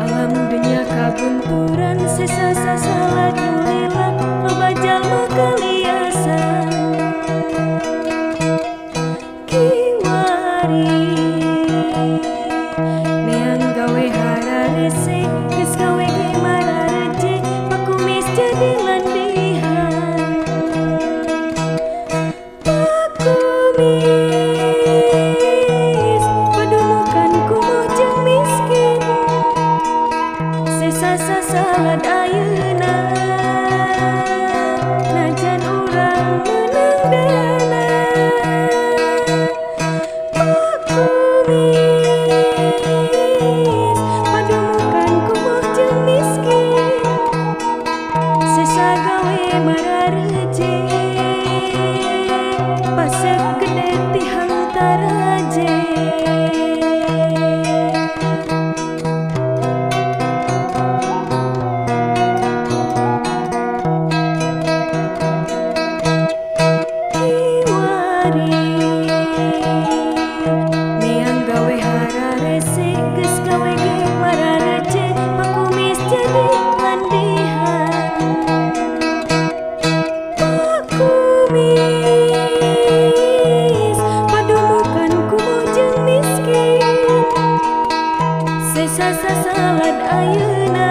Alam dunia kabunturan sesasa salat nulilak loba jalma kaliasan kiwari neang gawe hararese geus gawe ge mararece pakumis jadi landihan pakumis padumukan kumuh jeung miskin sesasa salad ayeuna najan urang meunang dana pakumis padumukan kumuh jeung miskin sesa gawe mararece pasek gede ti hantaraje neang gawe hararese geus gawe ge mararece pakumis jadi landihan pakumis padumukan kumuh jeung miskin sesasa salad ayeuna